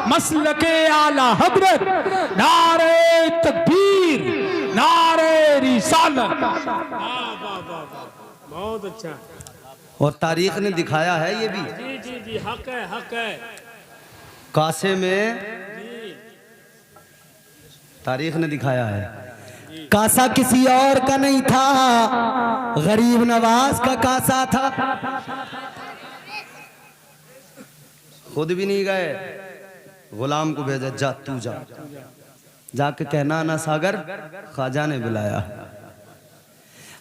मसलके आला हजरत, नारे तकबीर, नारे रिसालत। बहुत अच्छा। और तारीख ने दिखाया है ये भी। जी जी जी, हक है हक है। कासे में तारीख ने दिखाया है, कासा किसी और का नहीं था, गरीब नवाज का कासा था। खुद भी नहीं गए, गुलाम को भेजा, जा तू जा, जाके कहना ना सागर ख्वाजा ने बुलाया।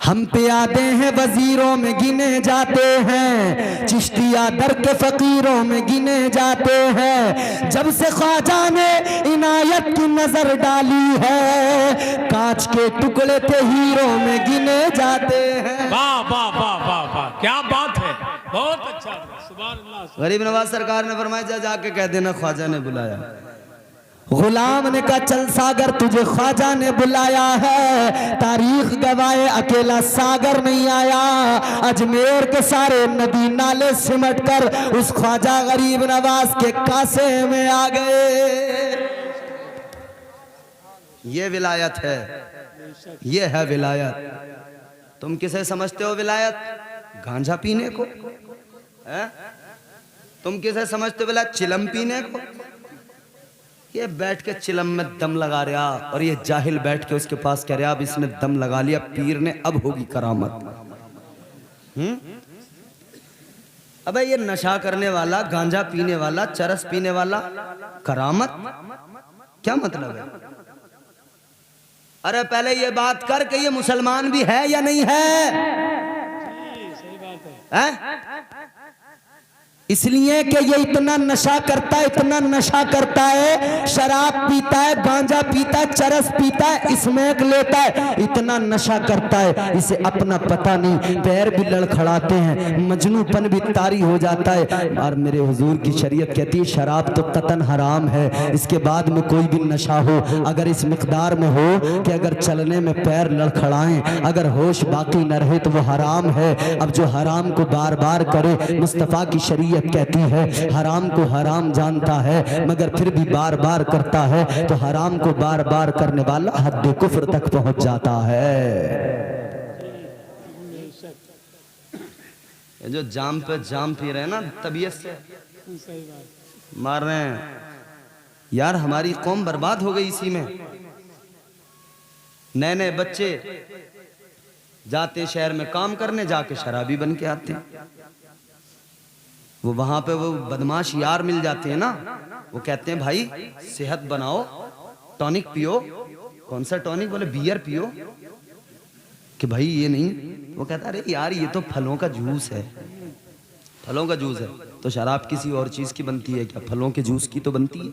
हम पे आते हैं वजीरों में गिने जाते हैं, चिश्तिया दर के फकीरों में गिने जाते हैं। जब से ख्वाजा ने इनायत की नजर डाली है, कांच के टुकड़े थे हीरों में गिने जाते हैं। वाह वाह वाह वाह वाह, क्या बात है, बहुत अच्छा, सुभान अल्लाह। गरीब नवाज सरकार ने फरमाया जा जाके कह देना ख्वाजा ने बुलाया। गुलाम ने कहा चल सागर तुझे ख्वाजा ने बुलाया है। तारीख गवाए अकेला सागर नहीं आया, अजमेर के सारे नदी नाले सिमट कर उस ख्वाजा गरीब नवाज के कासे में आ गए। ये विलायत है, ये है विलायत। तुम किसे समझते हो विलायत? गांजा पीने को है? तुम किसे समझते हो विलायत? चिलम पीने को? ये बैठ के चिलम में दम लगा रहा, और ये जाहिल बैठ के उसके पास कह रहा अब इसने दम लगा लिया, पीर ने, अब होगी करामत। अबे ये नशा करने वाला, गांजा पीने वाला, चरस पीने वाला, करामत क्या मतलब है? अरे पहले ये बात कर कि ये मुसलमान भी है या नहीं है? सही बात है। इसलिए कि ये इतना नशा करता है, इतना नशा करता है, शराब पीता है, गांजा पीता है, चरस पीता है, स्मैक लेता है, इतना नशा करता है इसे अपना पता नहीं, पैर भी लड़खड़ाते हैं, मजनूपन भी तारी हो जाता है। और मेरे हुजूर की शरीयत कहती है शराब तो कतन हराम है। इसके बाद में कोई भी नशा हो, अगर इस मिकदार में हो कि अगर चलने में पैर लड़खड़ाएं, अगर होश बाकी न रहे तो वो हराम है। अब जो हराम को बार बार करे, मुस्तफ़ा की शरीयत कहती है हराम को हराम जानता है मगर फिर भी बार बार करता है, तो हराम को बार बार करने वाला हद कुफ्र तक पहुंच जाता है। ये जो जाम पे जाम पी रहे हैं ना, तबीयत से मार रहे हैं यार। हमारी कौम बर्बाद हो गई इसी में। नए नए बच्चे जाते शहर में काम करने, जाके शराबी बन के आते हैं। वो वहां पे वो बदमाश यार मिल जाते हैं ना, वो कहते हैं भाई सेहत बनाओ, टॉनिक पियो। कौन सा टॉनिक? बोले बियर पियो। कि भाई ये नहीं, वो कहता अरे यार ये तो फलों का जूस है, फलों का जूस है। तो शराब किसी और चीज की बनती है क्या? फलों के जूस की तो बनती है।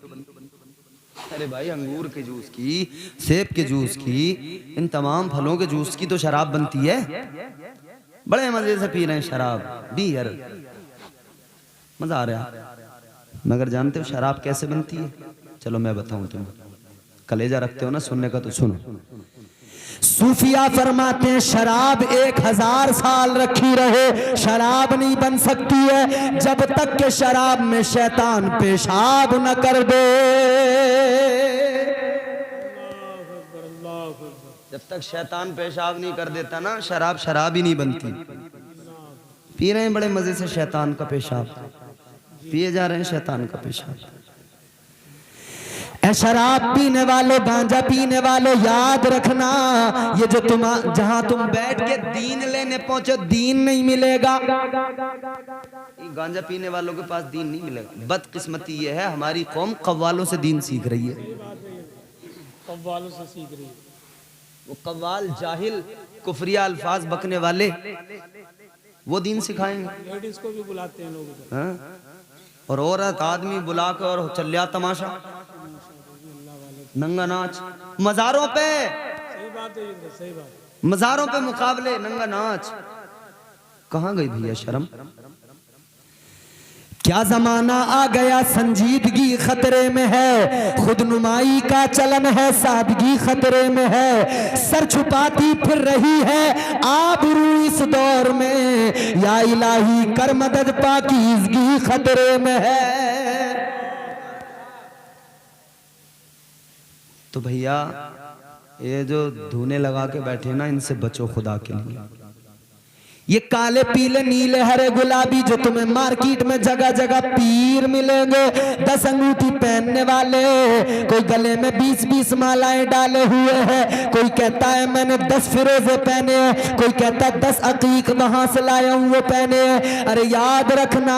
अरे भाई अंगूर के जूस की, सेब के जूस की, इन तमाम फलों के जूस की तो शराब बनती है। बड़े मजे से पी रहे हैं शराब, बियर, मजा आ रहा है। मगर जानते हो शराब कैसे बनती है? चलो मैं बताऊं तुम्हें, कलेजा रखते हो ना सुनने का तो सुनो। सूफिया फरमाते हैं शराब 1000 साल रखी रहे, शराब नहीं बन सकती है जब तक के शराब में शैतान पेशाब न कर दे। जब तक शैतान पेशाब नहीं कर देता ना, शराब शराब ही नहीं बनती। पी रहे हैं बड़े मजे से शैतान का पेशाब, पिए जा रहे हैं शैतान का पेशाब। ए शराब पीने वालों, गांजा पीने वालों, याद रखना ये जो तुम जहां तुम बैठ के दीन लेने पहुंचे, दीन नहीं मिलेगा। गांजा पीने वालों के पास दीन नहीं मिलेगा। बदकिस्मती ये है हमारी कौम कव्वालों से दीन सीख रही है। कव्वालों से सीख रही है। वो कव्वाल जाहिल कुफरिया अल्फाज बकने वाले वो दीन सिखाएंगे। लेडीज को भी बुलाते हैं लोग। हाँ? और औरत आदमी बुला कर और चलिया तमाशा, नंगा नाच मज़ारों पे। सही बात है, ये सही बात है। मज़ारों पे मुकाबले नंगा नाच। कहाँ गई भैया शर्म? क्या जमाना आ गया, संजीदगी खतरे में है, खुद नुमाई का चलन है, सादगी खतरे में है, सर छुपाती फिर रही है आबरू इस दौर में, या इलाही कर मदद पाकीज़गी खतरे में है। तो भैया ये जो धूने लगा के बैठे ना, इनसे बचो खुदा के लिए। ये काले पीले नीले हरे गुलाबी जो तुम्हें मार्केट में जगह जगह पीर मिलेंगे, 10 अंगूठी पहनने वाले, कोई गले में 20-20 मालाएं डाले हुए हैं, कोई कहता है मैंने 10 फिरोजे पहने हैं, कोई कहता है 10 अकीक वहां से लाया हूं वो पहने हैं। अरे याद रखना,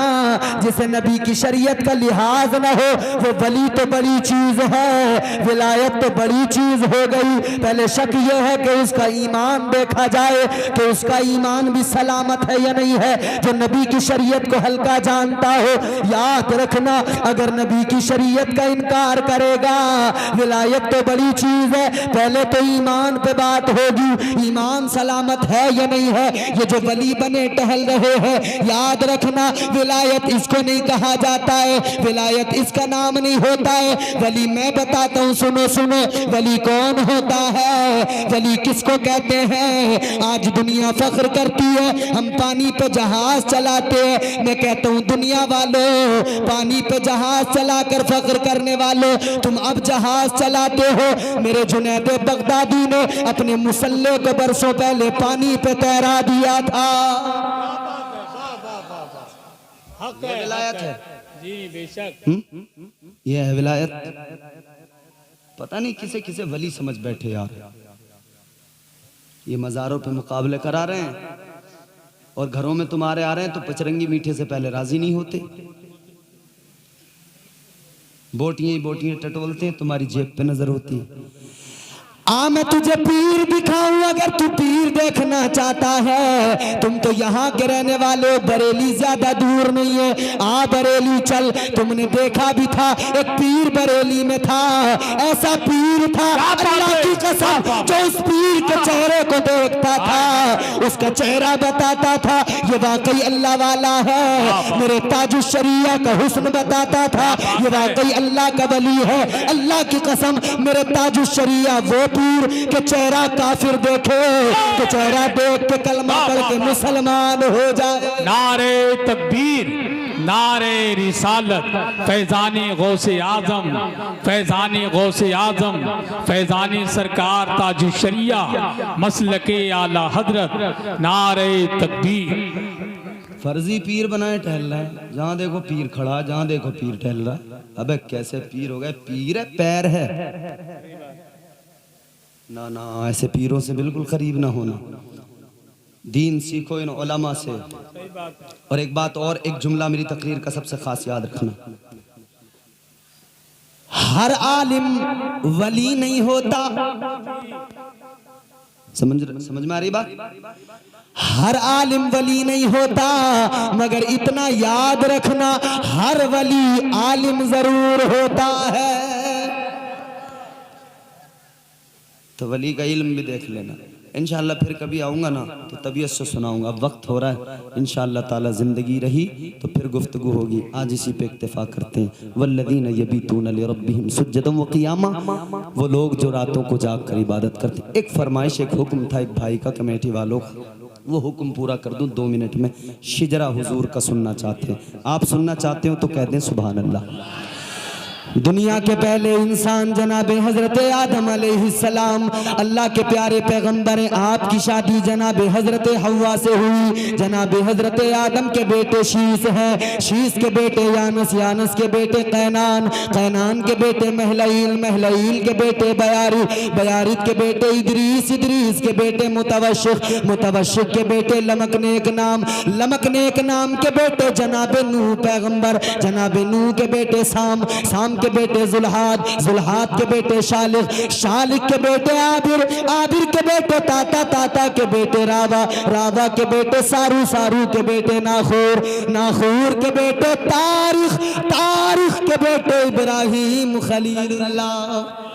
जिसे नबी की शरीयत का लिहाज ना हो वो वली तो बड़ी चीज है, विलायत तो बड़ी चीज हो गई। पहले शक ये है कि उसका ईमान देखा जाए कि उसका ईमान भी सलामत है या नहीं है, जो नबी की शरीयत को हल्का जानता हो। याद रखना, अगर नबी की शरीयत का इनकार करेगा, विलायत तो बड़ी चीज है, पहले तो ईमान पे बात होगी, ईमान सलामत है या नहीं है। ये जो वली बने टहल रहे हैं, याद रखना विलायत इसको नहीं कहा जाता है, विलायत इसका नाम नहीं होता है। वली मैं बताता हूँ, सुनो सुनो, वली कौन होता है, वली किसको कहते हैं। आज दुनिया फख्र करती है हम पानी पे जहाज चलाते हैं, मैं कहता हूँ दुनिया वालों, पानी पे जहाज चलाकर फख्र करने वालों, तुम अब जहाज चलाते हो। मेरे जुनैद बगदादी ने अपने मुसल्ले को बरसों पहले पानी पे तैरा दिया था। ये विलायत है जी बेशक। ये है विलायत। पता नहीं किसे किसे वली समझ बैठे यार। ये मज़ारों पे मुकाबले करा रहे हैं और घरों में तुम्हारे आ रहे हैं तो पचरंगी मीठे से पहले राजी नहीं होते। बोटियां ही बोटियां टटोलते हैं, तुम्हारी जेब पे नजर होती है। मैं तुझे पीर दिखाऊं अगर तू पीर देखना चाहता है। तुम तो यहाँ के रहने वाले, बरेली ज्यादा दूर नहीं है, बरेली चल। तुमने देखा भी था एक पीर बरेली में था, ऐसा पीर था अल्लाह की कसम, जो उस पीर के चेहरे को देखता था उसका चेहरा बताता था ये वाकई अल्लाह वाला है। मेरे ताजुश शरिया का हुस्न बताता था ये वाकई अल्लाह का वली है। अल्लाह की कसम, मेरे ताजुश शरिया वो पीर के चेहरा काफिर देखे तो चेहरा देख के कलमा पढ़ के मुसलमान हो जाए। नारे तकबीर, नारे रिसालत, फैजानी गौसे आजम, फैजानी गौसे आजम, फैजानी सरकार ताजुश शरिया, मसलके आला हजरत, नारे तकबीर। फर्जी पीर बनाए टहल रहा है, जहाँ देखो पीर खड़ा, जहाँ देखो पीर टहल रहा है। अबे कैसे पीर हो गए? पीर है पैर है ना ना, ऐसे पीरों से बिल्कुल करीब ना होना। दीन सीखो इन उलमा से। और एक बात और, एक जुमला मेरी तकरीर का सबसे खास याद रखना, हर आलिम वली नहीं होता। समझ में आ रही बात? हर आलिम वली नहीं होता, मगर इतना याद रखना हर वली आलिम जरूर होता है। तो वली का इल्म भी देख लेना। इंशाअल्लाह फिर कभी आऊँगा ना तो तबीयत से सुनाऊंगा। अब वक्त हो रहा है, इंशाअल्लाह ताला ज़िंदगी रही तो फिर गुफ्तगू होगी। आज इसी पे इक्तिफा करते हैं। वल्लज़ीना यबीतूना लिरब्बिहिम सुज्जदन व क़ियामा, वो लोग जो रातों को जाग कर इबादत करते। एक फरमाइश, एक हुक्म था एक भाई का कमेटी वालों, वो हुक्म पूरा कर दूं 2 मिनट में। शिजरा हुजूर का सुनना चाहते हैं आप? सुनना चाहते हो तो कह दें सुभान अल्लाह। दुनिया के पहले इंसान जनाब हजरत आदम अलैहिस्सलाम अल्लाह के प्यारे पैगंबर हैं। आपकी शादी जनाब हजरत हव्वा से हुई। जनाब हजरत आदम के बेटे शीस हैं, शीस के बेटे यानस, यानस के बेटे कैनान, कैनान के बेटे महलईल, महलईल के बेटे बयारित, बयारित के बेटे इदरीस, इदरीस के बेटे मुतवश्शिक, मुतवश्शिक के बेटे लमकनेक नाम, लमकनेक नाम के बेटे जनाब नूह पैगंबर, जनाब नूह के बेटे साम, साम के बेटे जुल्हाद, जुल्हाद के बेटे शालिक, शालिक के बेटे आबिर, आबिर के बेटे ताता, ताता के बेटे रावा, रावा के बेटे सारू, सारू के बेटे नाखूर, नाखूर के बेटे तारिख, तारिख के बेटे इब्राहिम खलीलुल्लाह,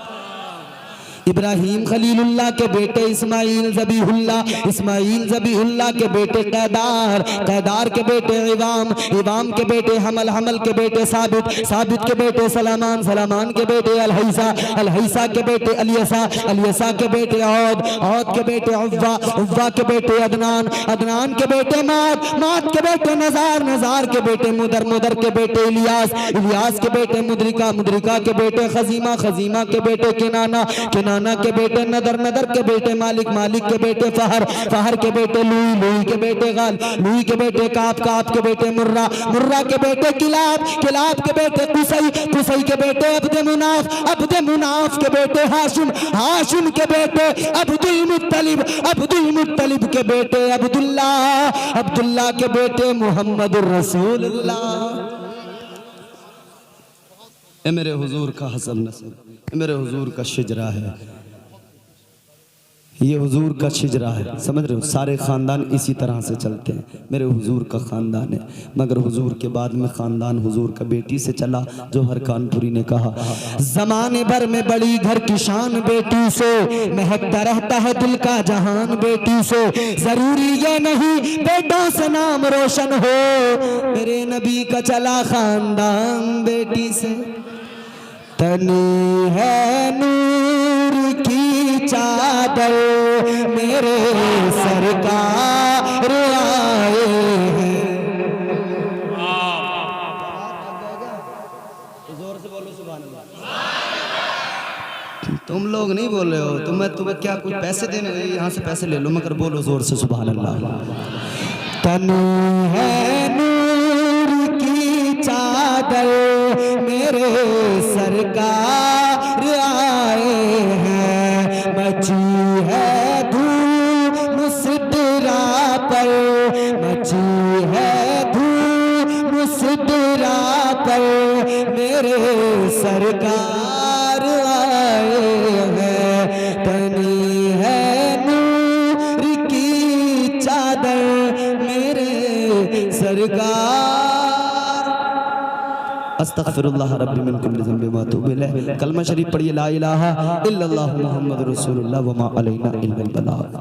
इब्राहिम खलीलुल्लाह के बेटे इस्माइल ज़बीहुल्लाह, इस्माइल ज़बीहुल्लाह के बेटे कैदार, कैदार के बेटे इवाम, इवाम के बेटे हमल, हमल के बेटे साबित, साबित के बेटे सलामान, सलामान के बेटे अलहैसा, अलहैसा के बेटे अलियसा, अलियसा के बेटे औद, औद के बेटे उव्वा, उव्वा के बेटे अदनान, अदनान के बेटे मात, मात के बेटे नजार, नजार के बेटे मुदर, मुदर के बेटे इलियास, इलियास के बेटे मुद्रिका, मुद्रिका के बेटे खजीमा, खजीमा के बेटे किनाना, किनाना के बेटे नदर, नदर के बेटे मालिक, मालिक के बेटे फहर, फहर के बेटे लुई, लुई के बेटे गाल, लुई के बेटे काप, काप के बेटे मुर्रा, मुर्रा के बेटे किलाब, किलाब के बेटे कुसई, कुसई के बेटे अब्दे मुनाफ, अब्दे मुनाफ के बेटे हाशिम, हाशिम के बेटे अब्दुल मुत्तलिब, अब्दुल मुत्तलिब के बेटे अब्दुल्ला, अब्दुल्ला के बेटे मोहम्मद रसूलुल्लाह। ए मेरे हुजूर का हसन नस्ल, मेरे हुजूर का शिजरा है, ये हुजूर का शिजरा है, समझ रहे हो। सारे ख़ानदान इसी तरह से चलते हैं, मेरे हुजूर का ख़ानदान है। मगर हुजूर के बाद में ख़ानदान हुजूर का बेटी से चला। जौहर कानपुरी ने कहा ज़माने भर में बड़ी घर की शान बेटी से, महकता रहता है दिल का जहान बेटी से। ज़रूरी ये नहीं बेटों से नाम रोशन हो, मेरे नबी का चला ख़ानदान बेटी से। तनी है नूर की चादर, मेरे सरकार आए हैं। जोर से बोलो सुभान अल्लाह। तुम लोग नहीं बोल रहे हो, तुम्हें क्या कुछ पैसे देने, यहाँ से पैसे ले लो, मगर बोलो जोर से सुभान अल्लाह। तनी है नूर की चादर, मेरे सरकार आए हैं। मची है धूम मुसदरा पर, मची है धूम मुसदरा पर, मेरे सरकार आए हैं। तनी है नूर की चादर, मेरे सरकार। अस्तगफिरुल्लाह रब्बी मिन कुल्लि ज़ंबि व अतूबु इलैह। कलमा शरीफ पढ़िए, ला इलाहा इल्लल्लाहु मुहम्मदुर रसूलुल्लाह व मा अलैना इल्लल बलाग।